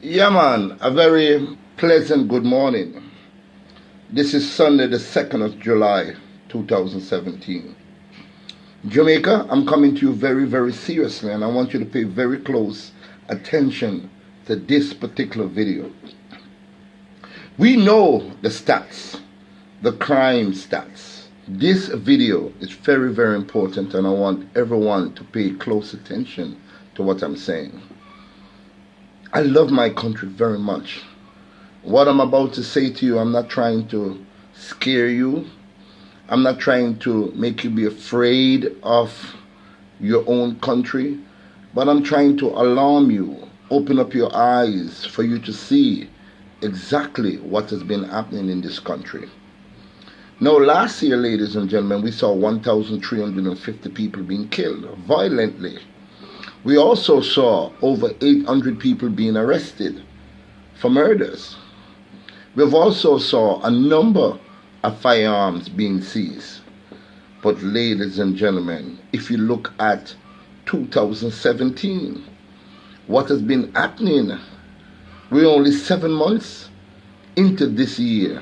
Yeah, man, a very pleasant good morning. This is Sunday, the 2nd of July, 2017. Jamaica, I'm coming to you very, very seriously, and I want you to pay very close attention to this particular video. We know the stats, the crime stats. This video is very, very important, and I want everyone to pay close attention to what I'm saying. I love my country very much. What I'm about to say to you, I'm not trying to scare you. I'm not trying to make you be afraid of your own country, but I'm trying to alarm you, open up your eyes for you to see exactly what has been happening in this country. Now, last year, ladies and gentlemen, we saw 1,350 people being killed violently. We also saw over 800 people being arrested for murders. We've also saw a number of firearms being seized. But ladies and gentlemen, if you look at 2017, what has been happening, we're only 7 months into this year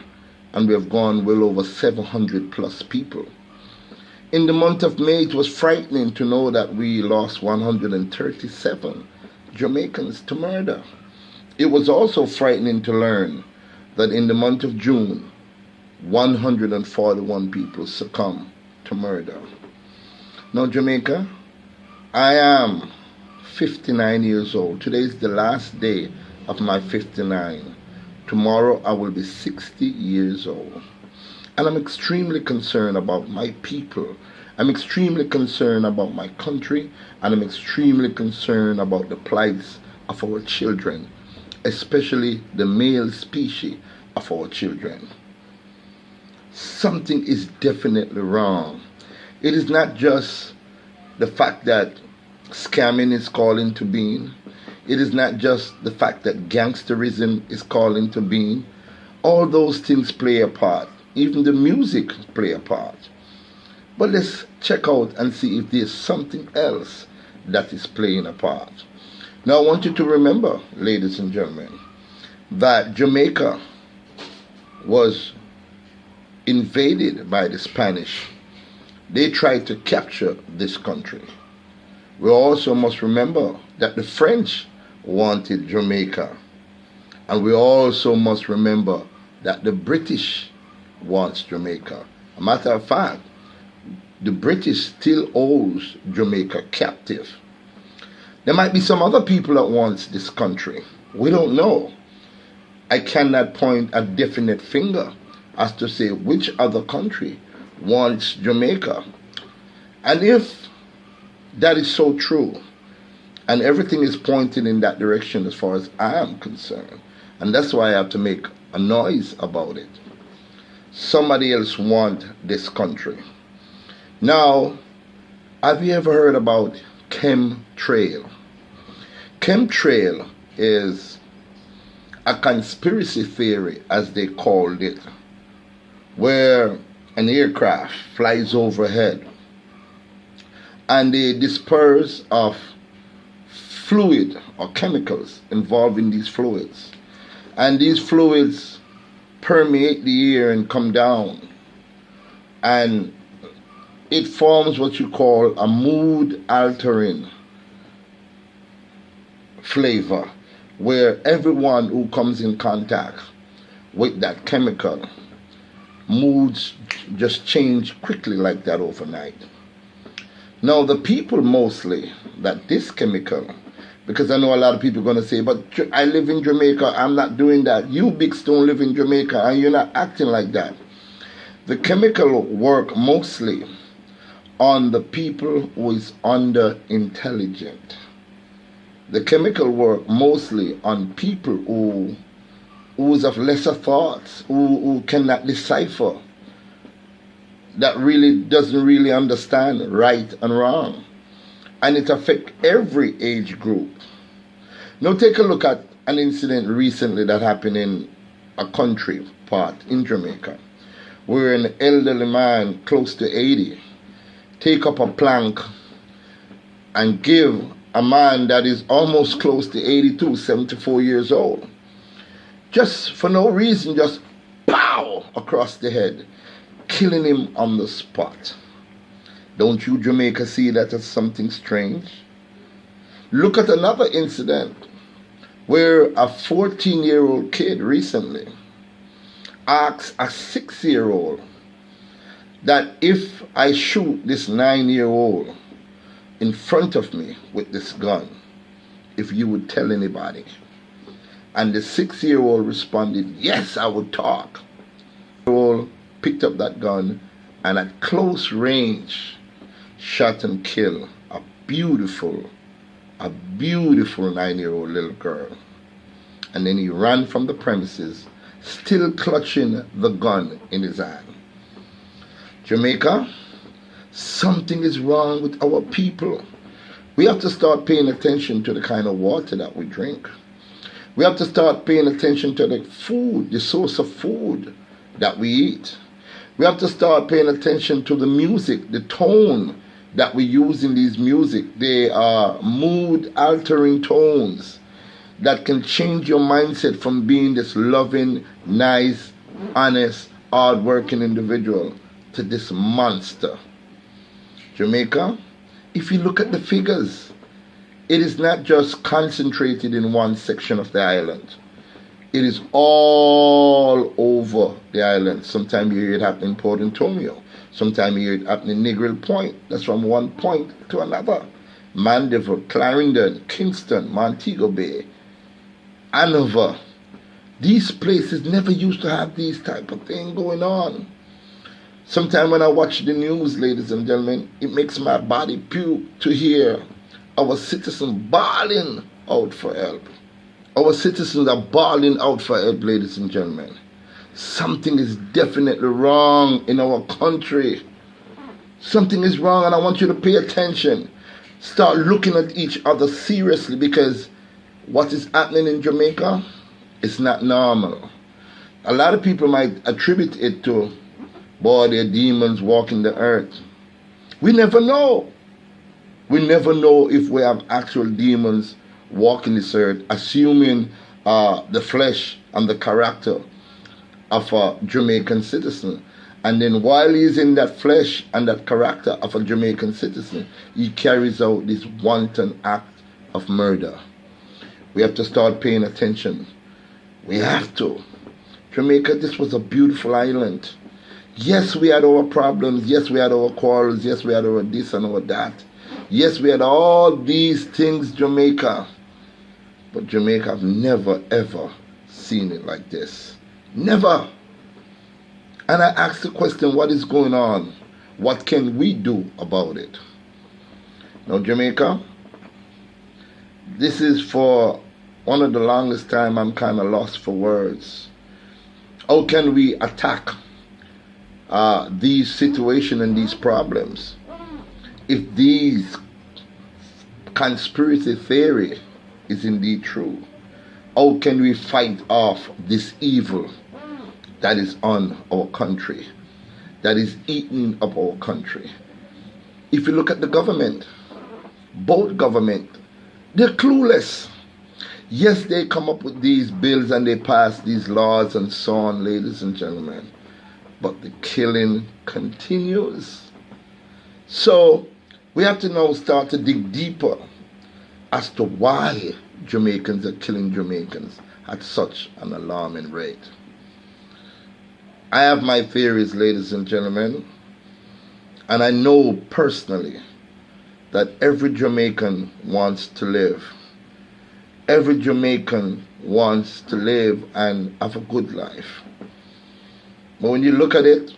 and we have gone well over 700 plus people. In the month of May, it was frightening to know that we lost 137 Jamaicans to murder. It was also frightening to learn that in the month of June, 141 people succumbed to murder. Now, Jamaica, I am 59 years old. Today is the last day of my 59. Tomorrow, I will be 60 years old. And I'm extremely concerned about my people. I'm extremely concerned about my country. And I'm extremely concerned about the plights of our children, especially the male species of our children. Something is definitely wrong. It is not just the fact that scamming is calling to being. It is not just the fact that gangsterism is calling to being. All those things play a part. Even the music play a part. But let's check out and see if there's something else that is playing a part. Now I want you to remember, ladies and gentlemen, that Jamaica was invaded by the Spanish. They tried to capture this country. We also must remember that the French wanted Jamaica. And we also must remember that the British wants Jamaica. A matter of fact, the British still owes Jamaica captive. There might be some other people that wants this country. We don't know. I cannot point a definite finger as to say which other country wants Jamaica. And if that is so true, and everything is pointing in that direction as far as I am concerned, and that's why I have to make a noise about it, somebody else wants this country. Now, have you ever heard about chemtrail? Chemtrail is a conspiracy theory, as they called it, where an aircraft flies overhead and they disperse of fluid or chemicals involved in these fluids. And these fluids permeate the air and come down. And it forms what you call a mood-altering flavor, where everyone who comes in contact with that chemical, moods just change quickly like that overnight. Now, the people mostly that this chemical, because I know a lot of people are going to say, but I live in Jamaica, I'm not doing that. You bigs don't live in Jamaica and you're not acting like that. The chemical work mostly on the people who is under intelligent. The chemical work mostly on people who's of lesser thoughts, who cannot decipher, that really doesn't really understand right and wrong. And it affects every age group. Now take a look at an incident recently that happened in a country part in Jamaica, where an elderly man close to 80 take up a plank and give a man that is almost close to 82, 74 years old. Just for no reason, just pow across the head, killing him on the spot. Don't you, Jamaica, see that as something strange? Look at another incident where a 14-year-old kid recently asked a 6-year-old that if I shoot this 9-year-old in front of me with this gun, if you would tell anybody. And the 6-year-old responded, yes, I would talk. The 6-year-old picked up that gun and at close range shot and killed a beautiful 9-year-old little girl. And then he ran from the premises, still clutching the gun in his hand. Jamaica, something is wrong with our people. We have to start paying attention to the kind of water that we drink. We have to start paying attention to the food, the source of food that we eat. We have to start paying attention to the music, the tone that we use in these music. They are mood-altering tones that can change your mindset from being this loving, nice, honest, hard-working individual to this monster. Jamaica, if you look at the figures, it is not just concentrated in one section of the island. It is all over the island. Sometimes you hear it happen in Port Antonio. Sometimes you hear it happen in Negril Point. That's from one point to another. Mandeville, Clarendon, Kingston, Montego Bay, Hanover. These places never used to have these type of thing going on. Sometimes when I watch the news, ladies and gentlemen, it makes my body puke to hear our citizens bawling out for help. Our citizens are bawling out for help, ladies and gentlemen. Something is definitely wrong in our country. Something is wrong, and I want you to pay attention. Start looking at each other seriously, because what is happening in Jamaica is not normal. A lot of people might attribute it to, boy, they're demons walking the earth. We never know. We never know if we have actual demons walking this earth, assuming the flesh and the character of a Jamaican citizen. And then while he's in that flesh and that character of a Jamaican citizen, he carries out this wanton act of murder. We have to start paying attention. We have to. Jamaica, this was a beautiful island. Yes, we had our problems. Yes, we had our quarrels. Yes, we had our this and our that. Yes, we had all these things, Jamaica. But Jamaica, I've never, ever seen it like this. Never. And I asked the question, what is going on? What can we do about it? Now, Jamaica, this is for one of the longest time I'm kind of lost for words. How can we attack these situations and these problems if these conspiracy theory is indeed true? How can we fight off this evil that is on our country, that is eating up our country? If you look at the government, both government, they're clueless. Yes, they come up with these bills and they pass these laws and so on, ladies and gentlemen, but the killing continues. So we have to now start to dig deeper as to why Jamaicans are killing Jamaicans at such an alarming rate. I have my theories, ladies and gentlemen, and I know personally that every Jamaican wants to live. Every Jamaican wants to live and have a good life. But when you look at it,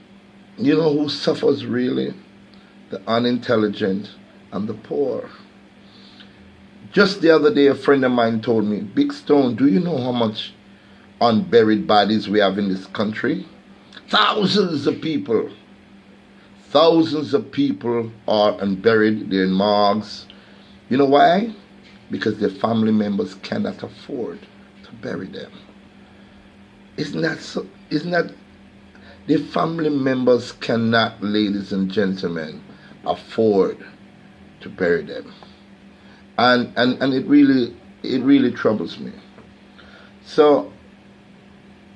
you know who suffers really? The unintelligent and the poor. Just the other day, a friend of mine told me, Big Stone, do you know how much unburied bodies we have in this country? Thousands of people. Thousands of people are unburied. They're in morgues. You know why? Because their family members cannot afford to bury them. Isn't that so? Isn't that their family members cannot, ladies and gentlemen, afford to bury them? and it really troubles me. So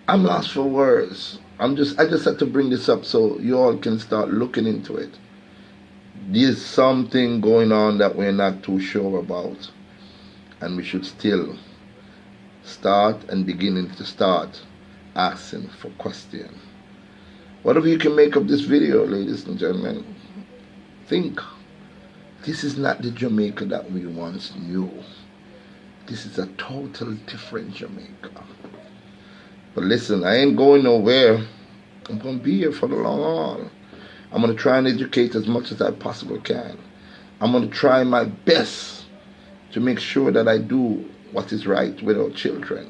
I'm lost for words. I just had to bring this up so you all can start looking into it. There's something going on that we're not too sure about, and we should still start and beginning to start asking for questions. Whatever you can make of this video, ladies and gentlemen, think. This is not the Jamaica that we once knew. This is a total different Jamaica. But listen, I ain't going nowhere. I'm going to be here for the long haul. I'm going to try and educate as much as I possibly can. I'm going to try my best to make sure that I do what is right with our children,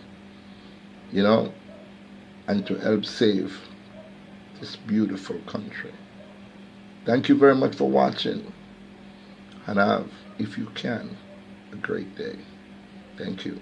and to help save this beautiful country. Thank you very much for watching, and have, if you can, a great day. Thank you.